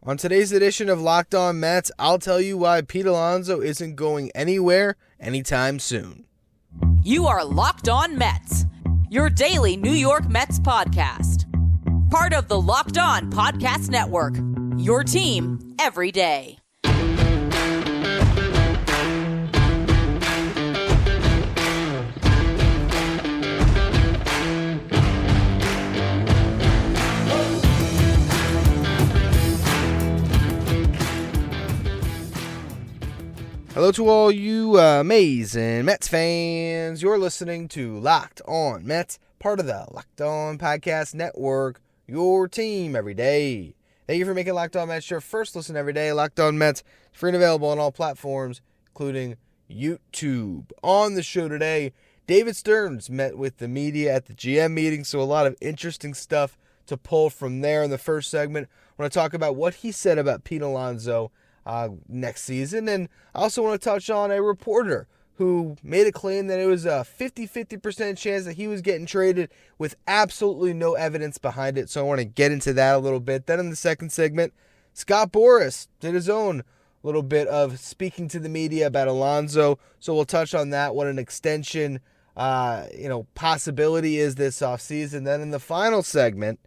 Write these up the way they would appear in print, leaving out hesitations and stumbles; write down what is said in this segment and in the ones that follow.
On today's edition of Locked On Mets, I'll tell you why Pete Alonso isn't going anywhere anytime soon. You are Locked On Mets, your daily New York Mets podcast. Part of the Locked On Podcast Network, your team every day. Hello to all you amazing Mets fans. You're listening to Locked On Mets, part of the Locked On Podcast Network, your team every day. Thank you for making Locked On Mets your first listen every day. Locked On Mets, free and available on all platforms, including YouTube. On the show today, David Stearns met with the media at the GM meeting, so a lot of interesting stuff to pull from there. In the first segment, I want to talk about what he said about Pete Alonso next season, and I also want to touch on a reporter who made a claim that it was a 50% chance that he was getting traded with absolutely no evidence behind it, so I want to get into that a little bit. Then in the second segment, Scott Boras did his own little bit of speaking to the media about Alonso, so we'll touch on that, what an extension possibility is this offseason. Then in the final segment,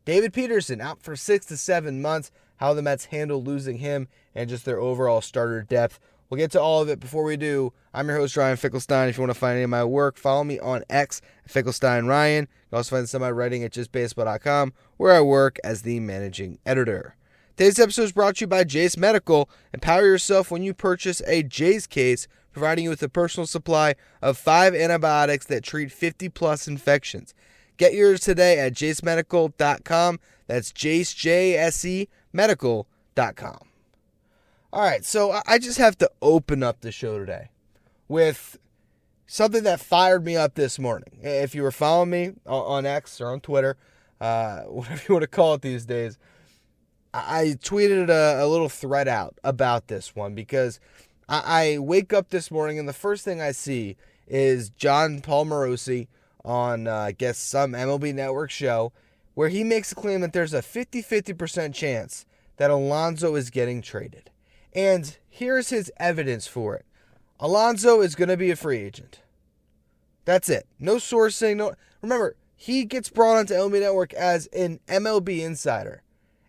David Peterson out for 6 to 7 months, how the Mets handle losing him, and just their overall starter depth. We'll get to all of it. Before we do, I'm your host, Ryan Finkelstein. If you want to find any of my work, follow me on X, Finkelstein Ryan. You can also find some of my writing at justbaseball.com, where I work as the managing editor. Today's episode is brought to you by Jase Medical. Empower yourself when you purchase a Jase case, providing you with a personal supply of 5 antibiotics that treat 50-plus infections. Get yours today at jasemedical.com. That's Jace, J-S-E, medical.com. All right, so I just have to open up the show today with something that fired me up this morning. If you were following me on X or on Twitter, whatever you want to call it these days, I tweeted a little thread out about this one because I wake up this morning and the first thing I see is John Paul Morosi on, I guess, some MLB Network show where he makes a claim that there's a 50% chance that Alonso is getting traded. And here's his evidence for it. Alonso is going to be a free agent. That's it. No sourcing. No. Remember, he gets brought onto MLB Network as an MLB insider.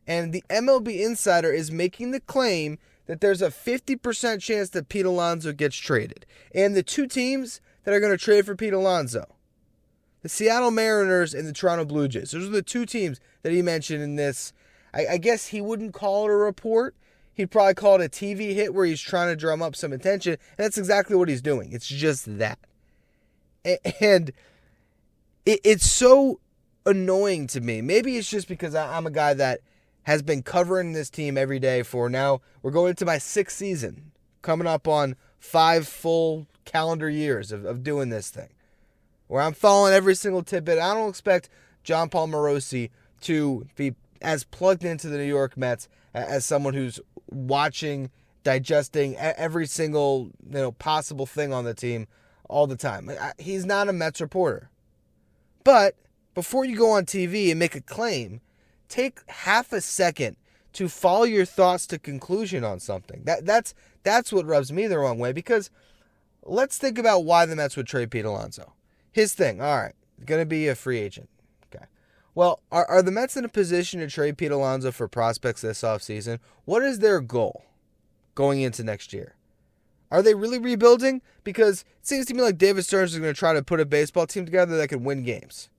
And the MLB insider is making the claim that there's a 50% chance that Pete Alonso gets traded. And the two teams that are going to trade for Pete Alonso, the Seattle Mariners and the Toronto Blue Jays. Those are the two teams that he mentioned in this. I guess he wouldn't call it a report. He'd probably call it a TV hit where he's trying to drum up some attention. And that's exactly what he's doing. It's just that. And it's so annoying to me. Maybe it's just because I'm a guy that has been covering this team every day for now. We're going into my 6th season. Coming up on 5 full calendar years of doing this thing, where I'm following every single tidbit. I don't expect John Paul Morosi to be as plugged into the New York Mets as someone who's watching, digesting every single possible thing on the team all the time. He's not a Mets reporter. But before you go on TV and make a claim, take half a second to follow your thoughts to conclusion on something. That's what rubs me the wrong way, because let's think about why the Mets would trade Pete Alonso. His thing, all right, going to be a free agent. Okay. Well, are the Mets in a position to trade Pete Alonso for prospects this offseason? What is their goal going into next year? Are they really rebuilding? Because it seems to me like David Stearns is going to try to put a baseball team together that could win games.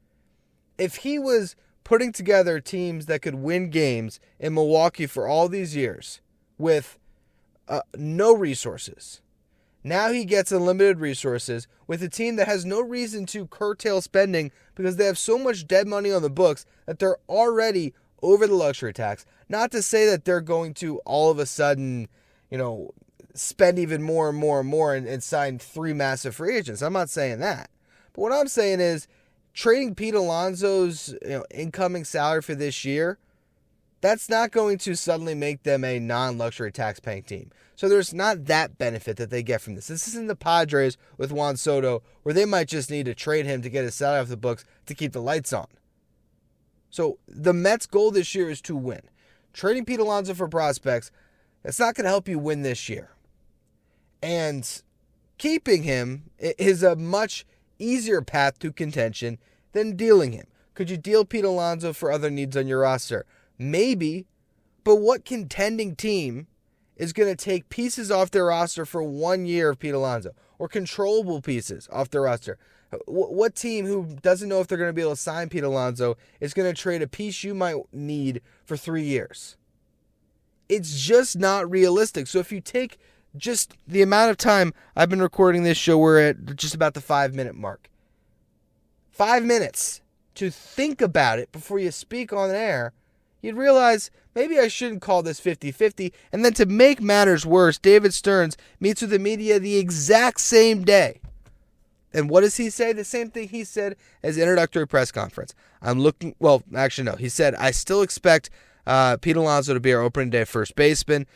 If he was putting together teams that could win games in Milwaukee for all these years with no resources, now he gets unlimited resources with a team that has no reason to curtail spending because they have so much dead money on the books that they're already over the luxury tax. Not to say that they're going to all of a sudden, spend even more and more and more and sign 3 massive free agents. I'm not saying that. But what I'm saying is trading Pete Alonso's incoming salary for this year, that's not going to suddenly make them a non-luxury tax-paying team. So there's not that benefit that they get from this. This isn't the Padres with Juan Soto, where they might just need to trade him to get his salary off the books to keep the lights on. So the Mets' goal this year is to win. trading Pete Alonso for prospects, it's not going to help you win this year. And keeping him is a much easier path to contention than dealing him. Could you deal Pete Alonso for other needs on your roster? Maybe, but what contending team is going to take pieces off their roster for 1 year of Pete Alonso, or controllable pieces off their roster? What team who doesn't know if they're going to be able to sign Pete Alonso is going to trade a piece you might need for 3 years? It's just not realistic. So if you take just the amount of time I've been recording this show, we're at just about the 5-minute mark. 5 minutes to think about it before you speak on air, you'd realize maybe I shouldn't call this 50-50. And then to make matters worse, David Stearns meets with the media the exact same day. And what does he say? The same thing he said as the introductory press conference. He said, I still expect Pete Alonso to be our opening day first baseman.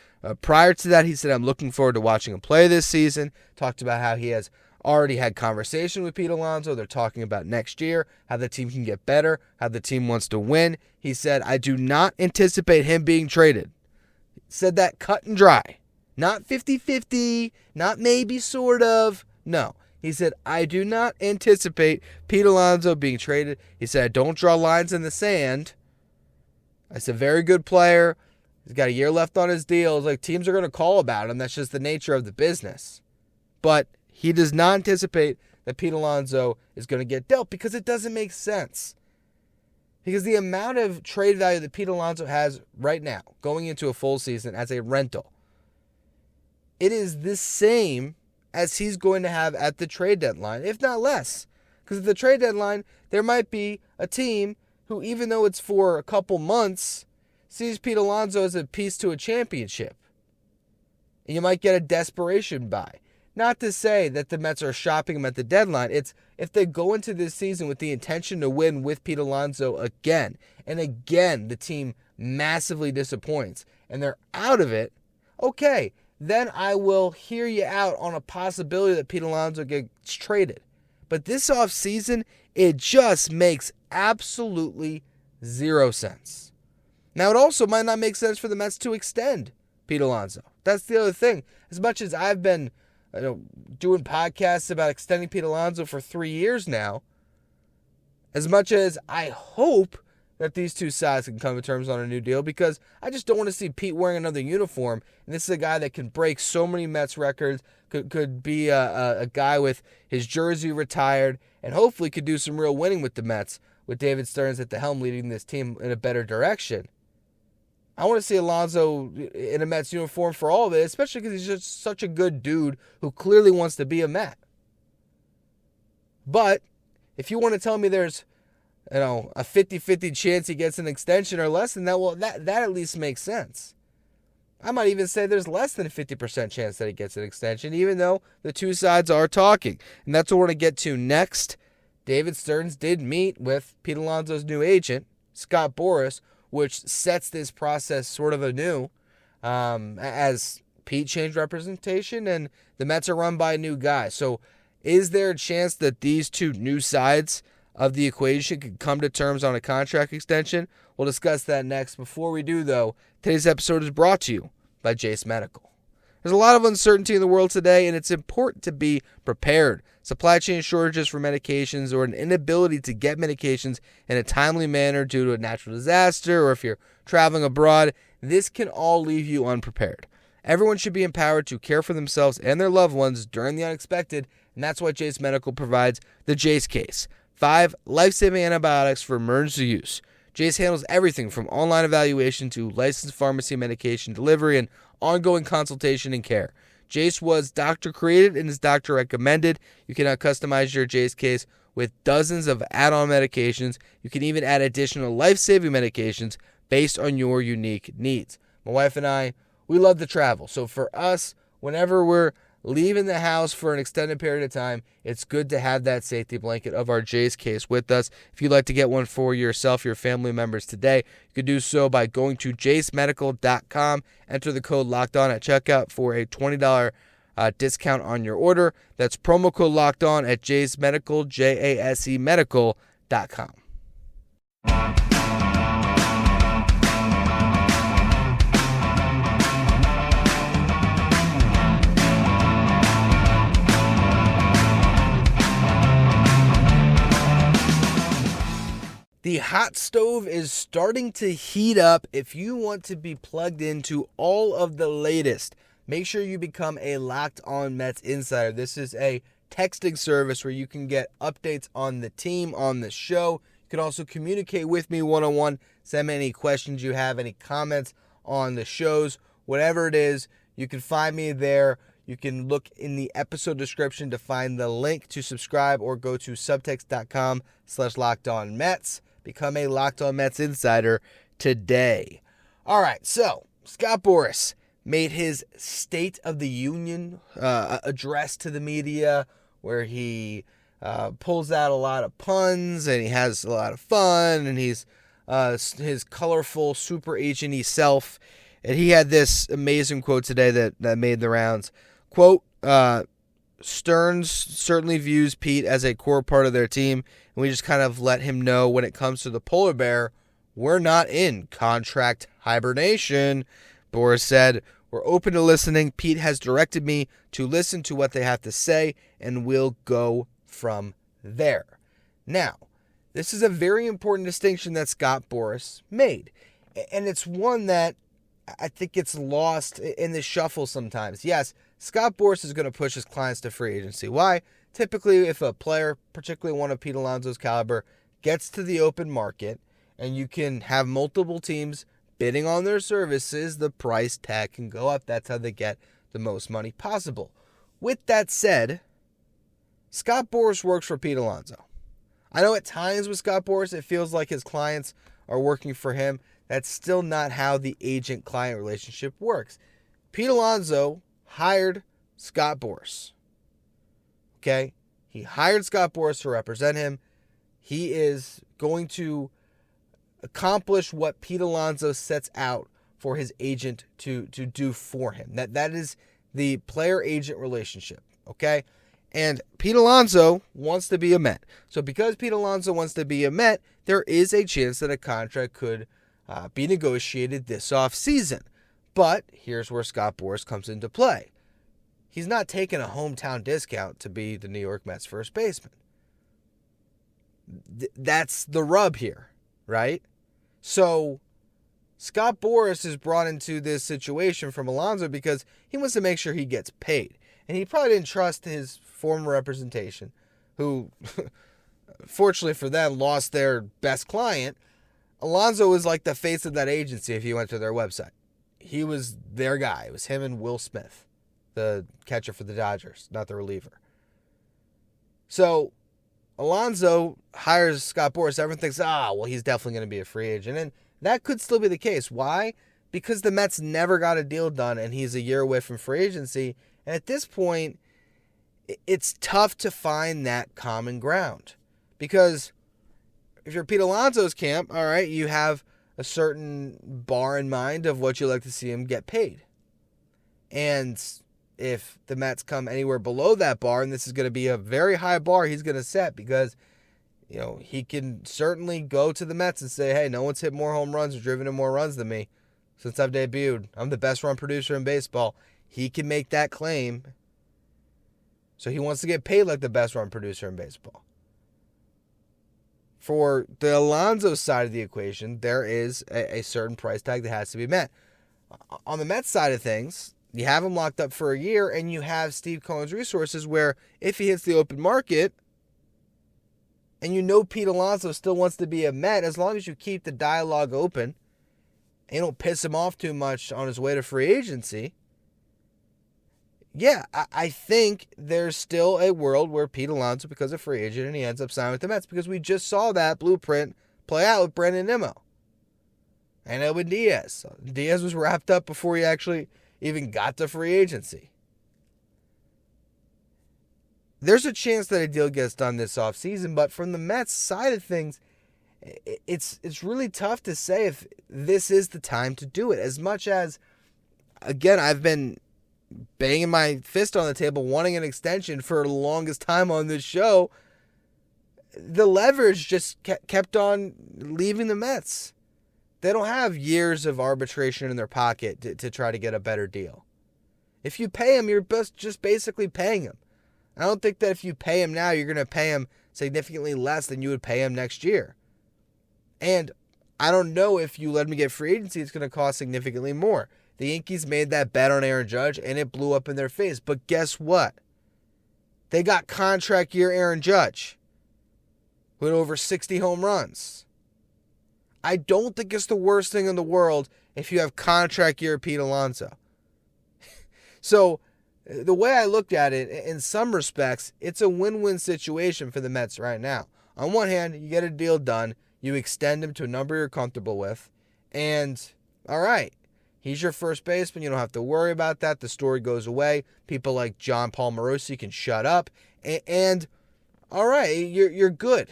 Prior to that, he said, I'm looking forward to watching him play this season. Talked about how he has already had conversation with Pete Alonso. They're talking about next year, how the team can get better, how the team wants to win. He said, I do not anticipate him being traded. He said that cut and dry. Not 50-50, not maybe, sort of. No. He said, I do not anticipate Pete Alonso being traded. He said, don't draw lines in the sand. He's a very good player. He's got a year left on his deal. It's like teams are going to call about him. That's just the nature of the business. But he does not anticipate that Pete Alonso is going to get dealt because it doesn't make sense. Because the amount of trade value that Pete Alonso has right now, going into a full season as a rental, it is the same as he's going to have at the trade deadline, if not less. Because at the trade deadline, there might be a team who, even though it's for a couple months, sees Pete Alonso as a piece to a championship. And you might get a desperation buy. Not to say that the Mets are shopping him at the deadline. It's if they go into this season with the intention to win with Pete Alonso again, and again the team massively disappoints, and they're out of it, okay, then I will hear you out on a possibility that Pete Alonso gets traded. But this offseason, it just makes absolutely zero sense. Now, it also might not make sense for the Mets to extend Pete Alonso. That's the other thing. As much as I've been doing podcasts about extending Pete Alonso for 3 years now, as much as I hope that these two sides can come to terms on a new deal, because I just don't want to see Pete wearing another uniform. And this is a guy that can break so many Mets records, could be a guy with his jersey retired, and hopefully could do some real winning with the Mets, with David Stearns at the helm leading this team in a better direction. I want to see Alonso in a Mets uniform for all of it, especially because he's just such a good dude who clearly wants to be a Met. But if you want to tell me there's a 50-50 chance he gets an extension or less than that, well, that at least makes sense. I might even say there's less than a 50% chance that he gets an extension, even though the two sides are talking. And that's what we're going to get to next. David Stearns did meet with Pete Alonso's new agent, Scott Boras, which sets this process sort of anew, as Pete changed representation and the Mets are run by a new guy. So is there a chance that these two new sides of the equation could come to terms on a contract extension? We'll discuss that next. Before we do, though, today's episode is brought to you by Jase Medical. There's a lot of uncertainty in the world today, and it's important to be prepared. Supply chain shortages for medications, or an inability to get medications in a timely manner due to a natural disaster, or if you're traveling abroad, this can all leave you unprepared. Everyone should be empowered to care for themselves and their loved ones during the unexpected, and that's why Jace Medical provides the Jace case. 5 life-saving antibiotics for emergency use. Jace handles everything from online evaluation to licensed pharmacy medication delivery and ongoing consultation and care. Jace was doctor-created and is doctor-recommended. You can now customize your Jace case with dozens of add-on medications. You can even add additional life-saving medications based on your unique needs. My wife and I, we love to travel. So for us, whenever we're leaving the house for an extended period of time, it's good to have that safety blanket of our Jace case with us. If you'd like to get one for yourself, your family members today, you can do so by going to jasemedical.com. Enter the code LOCKEDON at checkout for a $20 discount on your order. That's promo code LOCKEDON at Jase Medical, JASE Medical.com. hot stove is starting to heat up. If you want to be plugged into all of the latest, make sure you become a Locked On Mets insider. This is a texting service where you can get updates on the team, on the show. You can also communicate with me one-on-one, send me any questions you have, any comments on the shows, whatever it is. You can find me there. You can look in the episode description to find the link to subscribe, or go to subtext.com/LockedOnMets. Become a Locked On Mets insider today. All right, so Scott Boras made his State of the Union address to the media, where he pulls out a lot of puns and he has a lot of fun, and he's his colorful super agent-y self. And he had this amazing quote today that made the rounds. Quote, Stearns certainly views Pete as a core part of their team, and we just kind of let him know when it comes to the polar bear, we're not in contract hibernation. Boras said, we're open to listening. Pete has directed me to listen to what they have to say, and we'll go from there. Now, this is a very important distinction that Scott Boras made, and it's one that I think gets lost in the shuffle sometimes. Yes, Scott Boras is going to push his clients to free agency. Why? Typically, if a player, particularly one of Pete Alonso's caliber, gets to the open market and you can have multiple teams bidding on their services, the price tag can go up. That's how they get the most money possible. With that said, Scott Boras works for Pete Alonso. I know at times with Scott Boras, it feels like his clients are working for him. That's still not how the agent-client relationship works. Pete Alonso hired Scott Boras. Okay? He hired Scott Boras to represent him. He is going to accomplish what Pete Alonso sets out for his agent to do for him. That is the player-agent relationship. Okay? And Pete Alonso wants to be a Met. So because Pete Alonso wants to be a Met, there is a chance that a contract could be negotiated this offseason. But here's where Scott Boras comes into play. He's not taking a hometown discount to be the New York Mets first baseman. That's the rub here, right? So Scott Boras is brought into this situation from Alonso because he wants to make sure he gets paid. And he probably didn't trust his former representation, who, fortunately for them, lost their best client. Alonso was like the face of that agency if you went to their website. He was their guy. It was him and Will Smith, the catcher for the Dodgers, not the reliever. So Alonso hires Scott Boras. Everyone thinks, well, he's definitely going to be a free agent. And that could still be the case. Why? Because the Mets never got a deal done, and he's a year away from free agency. And at this point, it's tough to find that common ground. Because if you're Pete Alonso's camp, all right, you have a certain bar in mind of what you like to see him get paid. And if the Mets come anywhere below that bar, and this is going to be a very high bar he's going to set, because he can certainly go to the Mets and say, hey, no one's hit more home runs or driven in more runs than me since I've debuted. I'm the best run producer in baseball. He can make that claim. So he wants to get paid like the best run producer in baseball. For the Alonso side of the equation, there is a certain price tag that has to be met. On the Mets side of things, you have him locked up for a year, and you have Steve Cohen's resources where if he hits the open market, and Pete Alonso still wants to be a Met, as long as you keep the dialogue open and you don't piss him off too much on his way to free agency, yeah, I think there's still a world where Pete Alonso becomes a free agent and he ends up signing with the Mets, because we just saw that blueprint play out with Brandon Nimmo and Edwin Diaz. Diaz was wrapped up before he actually even got to free agency. There's a chance that a deal gets done this offseason, but from the Mets side of things, it's really tough to say if this is the time to do it. As much as, again, I've been banging my fist on the table wanting an extension for the longest time on this show, the leverage just kept on leaving the Mets. They don't have years of arbitration in their pocket to try to get a better deal. If you pay him, you're just basically paying him. I don't think that if you pay him now, you're going to pay him significantly less than you would pay him next year. And I don't know if you let him get free agency, it's going to cost significantly more. The Yankees made that bet on Aaron Judge, and it blew up in their face. But guess what? They got contract year Aaron Judge with over 60 home runs. I don't think it's the worst thing in the world if you have contract year Pete Alonso. So the way I looked at it, in some respects, it's a win-win situation for the Mets right now. On one hand, you get a deal done, you extend him to a number you're comfortable with, and all right, he's your first baseman. You don't have to worry about that. The story goes away. People like John Paul Morosi can shut up, and all right, you're good.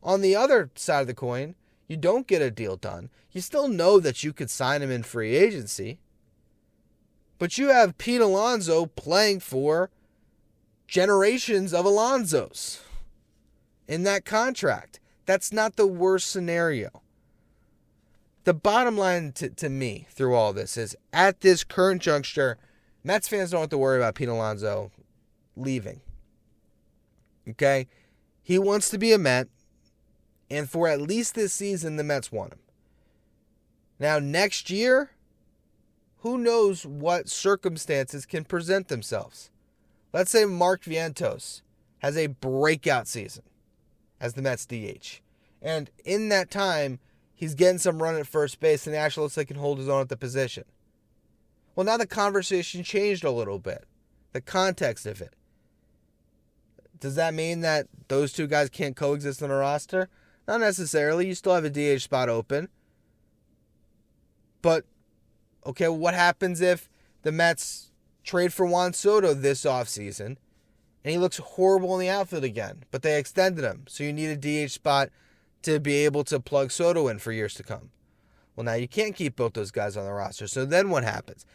On the other side of the coin, you don't get a deal done. You still know that you could sign him in free agency, but you have Pete Alonso playing for generations of Alonsos in that contract. That's not the worst scenario. The bottom line to me through all this is, at this current juncture, Mets fans don't have to worry about Pete Alonso leaving. Okay? He wants to be a Met, and for at least this season, the Mets want him. Now, next year, who knows what circumstances can present themselves. Let's say Mark Vientos has a breakout season as the Mets DH. And in that time, he's getting some run at first base, and actually looks like he can hold his own at the position. Well, now the conversation changed a little bit. The context of it. Does that mean that those two guys can't coexist on a roster? Not necessarily. You still have a DH spot open. But, okay, what happens if the Mets trade for Juan Soto this offseason, and he looks horrible in the outfield again, but they extended him, so you need a DH spot to be able to plug Soto in for years to come. Well, now you can't keep both those guys on the roster, so then what happens?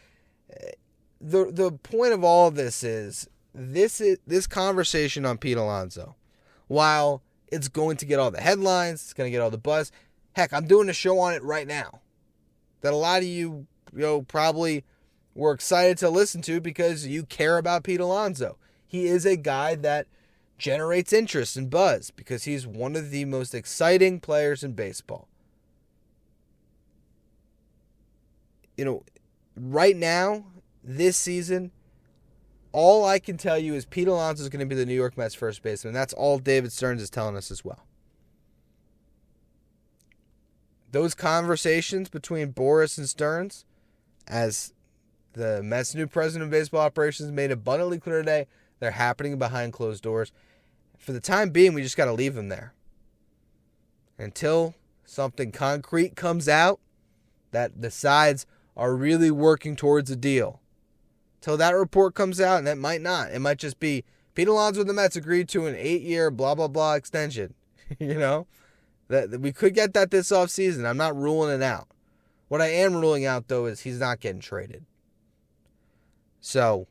The point of all of this is this conversation on Pete Alonso, while it's going to get all the headlines, it's going to get all the buzz. Heck, I'm doing a show on it right now that a lot of you probably were excited to listen to because you care about Pete Alonso. He is a guy that generates interest and buzz because he's one of the most exciting players in baseball. Right now, this season, all I can tell you is Pete Alonso is going to be the New York Mets first baseman. That's all David Stearns is telling us as well. Those conversations between Boras and Stearns, as the Mets' new president of baseball operations made abundantly clear today, they're happening behind closed doors. For the time being, we just got to leave them there. Until something concrete comes out that the sides are really working towards a deal. Till that report comes out, and it might not. It might just be Pete Alonso and the Mets agreed to an 8-year blah, blah, blah extension. That we could get that this offseason. I'm not ruling it out. What I am ruling out, though, is he's not getting traded. So,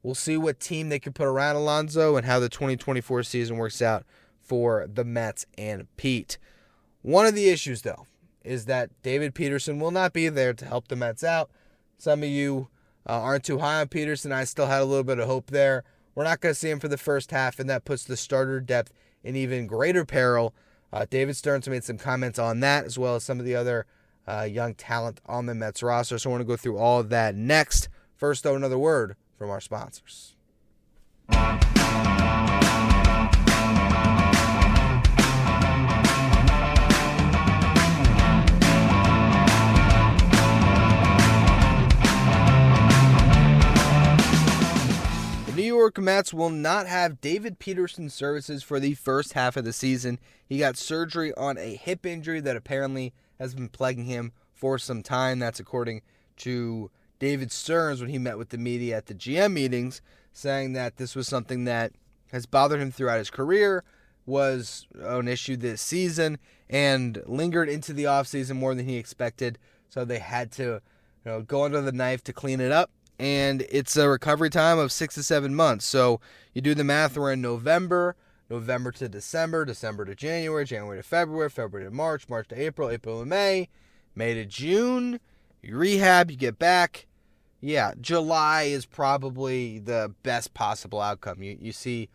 we'll see what team they can put around Alonso and how the 2024 season works out for the Mets and Pete. One of the issues, though, is that David Peterson will not be there to help the Mets out. Some of you aren't too high on Peterson. I still had a little bit of hope there. We're not going to see him for the first half, and that puts the starter depth in even greater peril. David Stearns made some comments on that, as well as some of the other young talent on the Mets roster. So I want to go through all of that next. First, though, another word from our sponsors. New York Mets will not have David Peterson's services for the first half of the season. He got surgery on a hip injury that apparently has been plaguing him for some time. That's according to David Stearns when he met with the media at the GM meetings, saying that this was something that has bothered him throughout his career, was an issue this season, and lingered into the offseason more than he expected. So they had to go under the knife to clean it up. And it's a recovery time of 6 to 7 months. So you do the math, we're in November to December, December to January, January to February, February to March, March to April, April to May, May to June. You rehab, you get back. Yeah, July is probably the best possible outcome. You see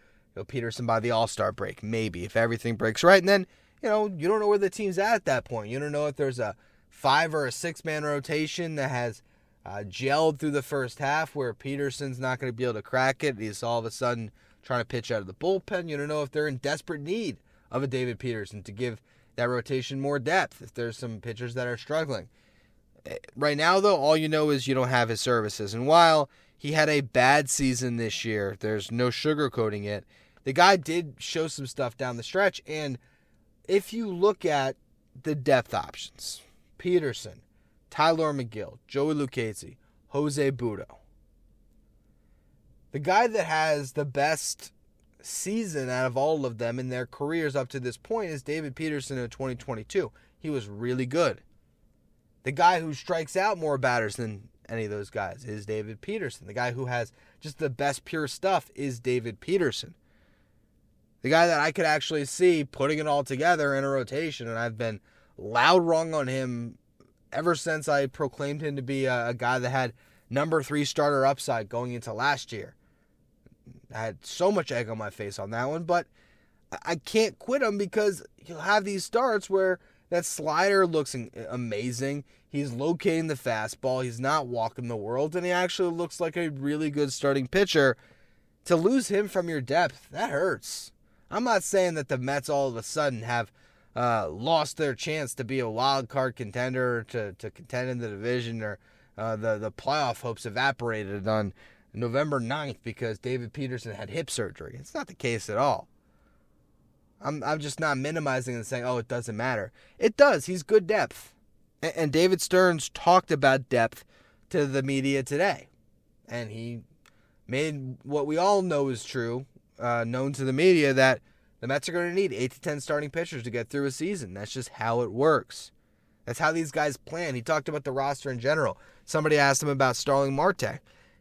Peterson by the All-Star break, maybe, if everything breaks right. And then you don't know where the team's at that point. You don't know if there's a 5 or a 6-man rotation that has gelled through the first half where Peterson's not going to be able to crack it. He's all of a sudden trying to pitch out of the bullpen. You don't know if they're in desperate need of a David Peterson to give that rotation more depth, if there's some pitchers that are struggling. Right now, though, all you know is you don't have his services. And while he had a bad season this year, there's no sugarcoating it, the guy did show some stuff down the stretch. And if you look at the depth options, Peterson, Tyler McGill, Joey Lucchesi, Jose Butto, the guy that has the best season out of all of them in their careers up to this point is David Peterson in 2022. He was really good. The guy who strikes out more batters than any of those guys is David Peterson. The guy who has just the best pure stuff is David Peterson. The guy that I could actually see putting it all together in a rotation, and I've been loud wrong on him ever since I proclaimed him to be a guy that had number 3 starter upside going into last year. I had so much egg on my face on that one, but I can't quit him because he'll have these starts where that slider looks amazing. He's locating the fastball. He's not walking the world, and he actually looks like a really good starting pitcher. To lose him from your depth, that hurts. I'm not saying that the Mets all of a sudden have lost their chance to be a wild card contender, to contend in the division, or the playoff hopes evaporated on November 9th because David Peterson had hip surgery. It's not the case at all. I'm just not minimizing and saying, oh, it doesn't matter. It does. He's good depth. And David Stearns talked about depth to the media today. And he made what we all know is true, known to the media, that the Mets are going to need 8 to 10 starting pitchers to get through a season. That's just how it works. That's how these guys plan. He talked about the roster in general. Somebody asked him about Starling Marte.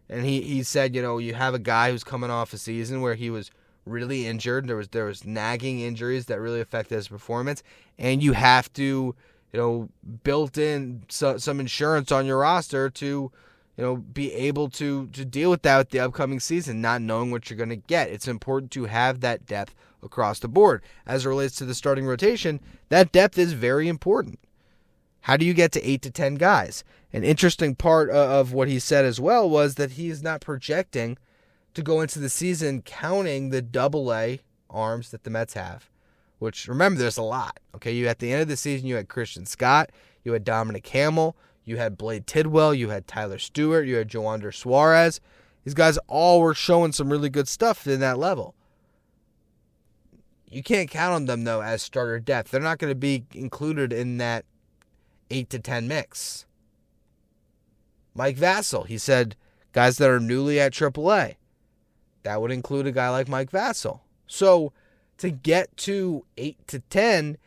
And he said, you have a guy who's coming off a season where he was really injured. There was nagging injuries that really affected his performance. And you have to, built in some insurance on your roster to, be able to deal with that with the upcoming season, not knowing what you're going to get. It's important to have that depth across the board. As it relates to the starting rotation, that depth is very important. How do you get to 8 to 10 guys? An interesting part of what he said as well was that he is not projecting to go into the season counting the AA arms that the Mets have, which, remember, there's a lot. Okay, you at the end of the season, you had Christian Scott, you had Dominic Hamill, you had Blade Tidwell, you had Tyler Stewart, you had Joander Suarez. These guys all were showing some really good stuff in that level. You can't count on them, though, as starter depth. They're not going to be included in that 8 to 10 mix. Mike Vassell, he said guys that are newly at AAA. That would include a guy like Mike Vassell. So to get to 8 to 10,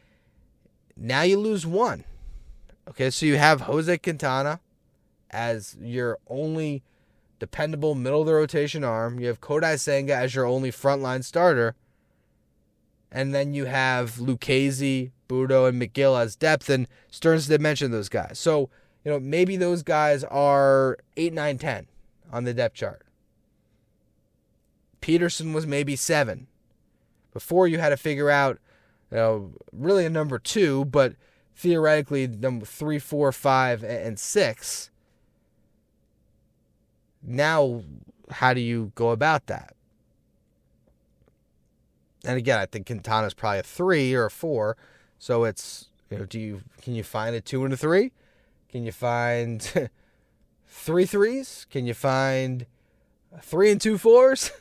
now you lose one. Okay, so you have Jose Quintana as your only dependable middle-of-the-rotation arm. You have Kodai Senga as your only frontline starter. And then you have Lucchesi, Butto, and McGill as depth. And Stearns did mention those guys. So, maybe those guys are 8, 9, 10 on the depth chart. Peterson was maybe 7. Before you had to figure out, really a number 2, but theoretically number 3, 4, 5, and 6. Now, how do you go about that? And again, I think Quintana's probably a 3 or a 4. So it's, can you find a 2 and a 3? Can you find 3 3s? Can you find 3 and 2 4s?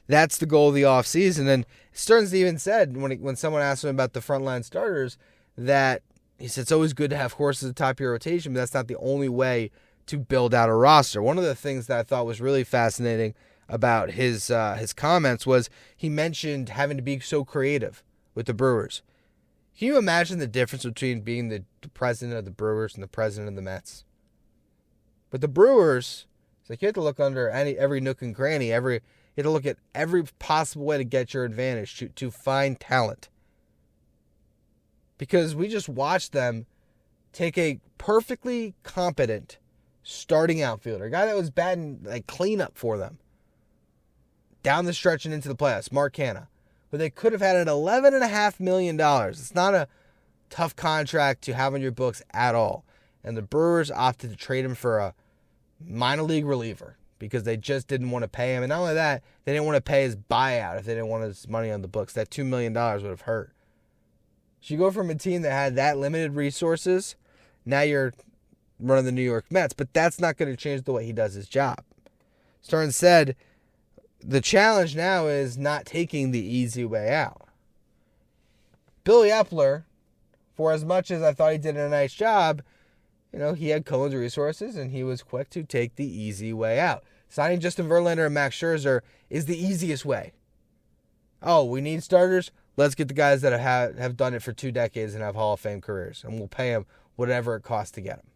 That's the goal of the offseason. And Stearns even said when someone asked him about the frontline starters that he said it's always good to have horses at the top of your rotation, but that's not the only way to build out a roster. One of the things that I thought was really fascinating about his comments was he mentioned having to be so creative with the Brewers. Can you imagine the difference between being the president of the Brewers and the president of the Mets? But the Brewers, it's like you have to look under every nook and cranny, you have to look at every possible way to get your advantage, to find talent. Because we just watched them take a perfectly competent starting outfielder, a guy that was batting like cleanup for them, down the stretch and into the playoffs, Mark Canha, who they could have had at $11.5 million. It's not a tough contract to have on your books at all. And the Brewers opted to trade him for a minor league reliever because they just didn't want to pay him. And not only that, they didn't want to pay his buyout if they didn't want his money on the books. That $2 million would have hurt. So you go from a team that had that limited resources, now you're running the New York Mets, but that's not going to change the way he does his job. Stearns said the challenge now is not taking the easy way out. Billy Epler, for as much as I thought he did a nice job, he had Cohen's resources and he was quick to take the easy way out. Signing Justin Verlander and Max Scherzer is the easiest way. Oh, we need starters? Let's get the guys that have done it for 2 decades and have Hall of Fame careers, and we'll pay them whatever it costs to get them.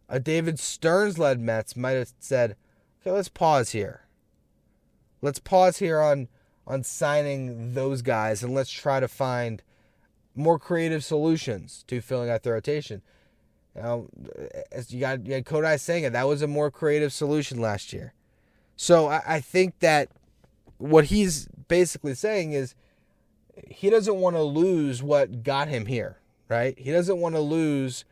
A David Stearns-led Mets might have said, okay, let's pause here. Let's pause here on signing those guys, and let's try to find more creative solutions to filling out the rotation. As you had Kodai saying it, that was a more creative solution last year. So I think that what he's basically saying is he doesn't want to lose what got him here, right? He doesn't want to lose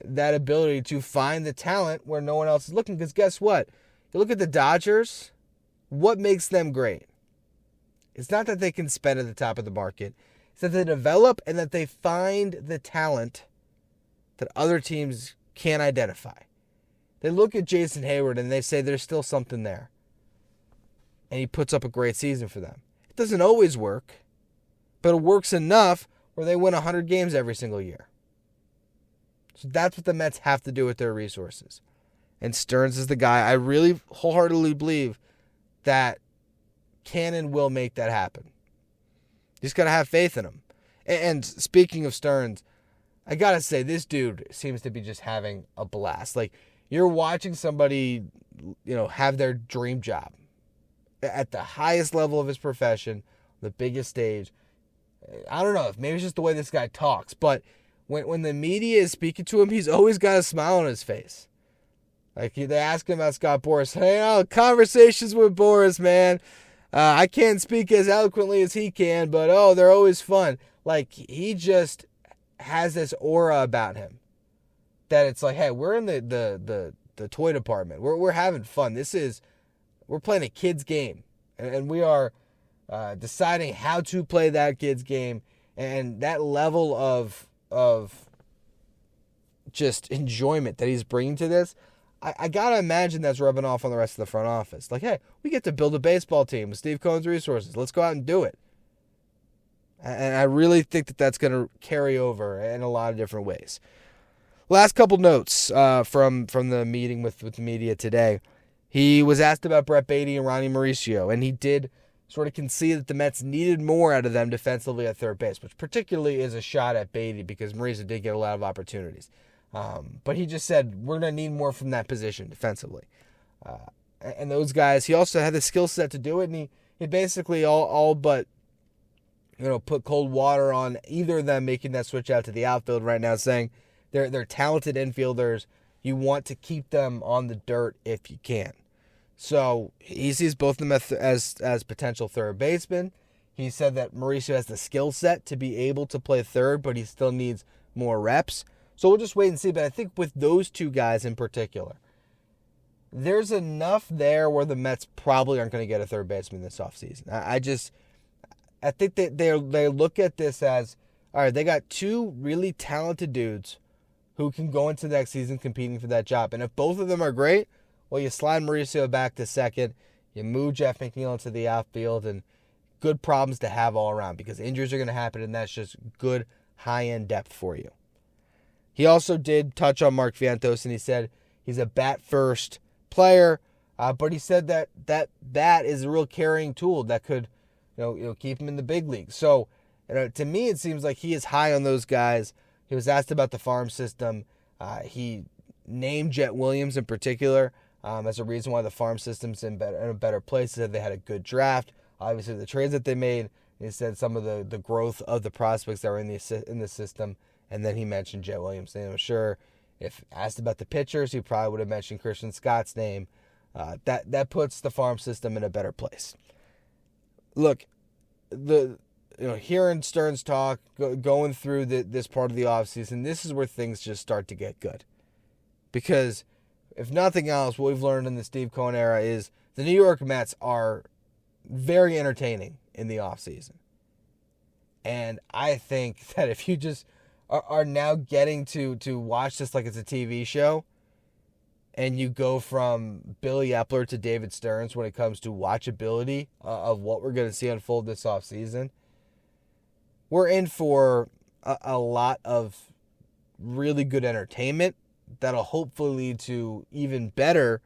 that ability to find the talent where no one else is looking. Because guess what? You look at the Dodgers, what makes them great? It's not that they can spend at the top of the market. It's that they develop and that they find the talent that other teams can't identify. They look at Jason Hayward and they say there's still something there. And he puts up a great season for them. It doesn't always work, but it works enough where they win 100 games every single year. So that's what the Mets have to do with their resources. And Stearns is the guy. I really wholeheartedly believe that can and will make that happen. You just got to have faith in him. And speaking of Stearns, I got to say, this dude seems to be just having a blast. Like, you're watching somebody, have their dream job at the highest level of his profession, the biggest stage. I don't know if maybe it's just the way this guy talks, but when the media is speaking to him, he's always got a smile on his face. Like, they ask him about Scott Boras. Hey, conversations with Boras, man. I can't speak as eloquently as he can, but they're always fun. Like, he just has this aura about him that it's like, hey, we're in the toy department. We're having fun. We're playing a kid's game, and we are deciding how to play that kid's game, and that level of just enjoyment that he's bringing to this, I gotta imagine that's rubbing off on the rest of the front office. Like, hey, we get to build a baseball team with Steve Cohen's resources. Let's go out and do it. And I really think that that's going to carry over in a lot of different ways. Last couple notes from the meeting with the media today. He was asked about Brett Baty and Ronnie Mauricio, and he did sort of concede that the Mets needed more out of them defensively at third base, which particularly is a shot at Baty because Mauricio did get a lot of opportunities. But he just said, we're going to need more from that position defensively. And those guys, he also had the skill set to do it, and he basically all but put cold water on either of them making that switch out to the outfield right now, saying they're talented infielders. You want to keep them on the dirt if you can. So he sees both of them as potential third basemen. He said that Mauricio has the skill set to be able to play third, but he still needs more reps. So we'll just wait and see. But I think with those two guys in particular, there's enough there where the Mets probably aren't going to get a third baseman this offseason. I think that they look at this as, all right, they got two really talented dudes who can go into the next season competing for that job. And if both of them are great, well, you slide Mauricio back to second, you move Jeff McNeil into the outfield, and good problems to have all around because injuries are going to happen, and that's just good high-end depth for you. He also did touch on Mark Vientos, and he said he's a bat-first player, but he said that bat is a real carrying tool that could keep him in the big leagues. So to me, it seems like he is high on those guys. He was asked about the farm system. He named Jet Williams in particular as a reason why the farm system's in a better place. He said they had a good draft. Obviously, the trades that they made. He said some of the growth of the prospects that were in the system. And then he mentioned Jet Williams' name. I'm sure if asked about the pitchers, he probably would have mentioned Christian Scott's name. That puts the farm system in a better place. Look, hearing Stearns talk, going through this part of the offseason, this is where things just start to get good. Because if nothing else, what we've learned in the Steve Cohen era is the New York Mets are very entertaining in the offseason. And I think that if you just are now getting to watch this like it's a TV show, and you go from Billy Epler to David Stearns when it comes to watchability of what we're going to see unfold this offseason, we're in for a lot of really good entertainment that'll hopefully lead to even better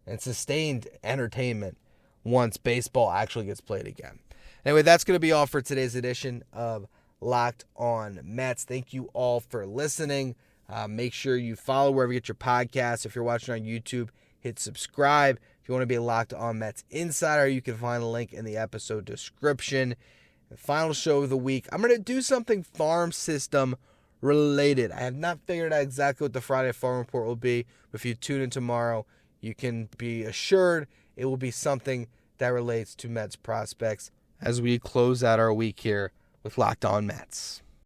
and sustained entertainment once baseball actually gets played again. Anyway, that's going to be all for today's edition of Locked On Mets. Thank you all for listening. Make sure you follow wherever you get your podcasts. If you're watching on YouTube, hit subscribe. If you want to be a Locked On Mets insider, you can find a link in the episode description. The final show of the week, I'm going to do something farm system related. I have not figured out exactly what the Friday Farm Report will be, but if you tune in tomorrow, you can be assured it will be something that relates to Mets prospects as we close out our week here with Locked On Mets.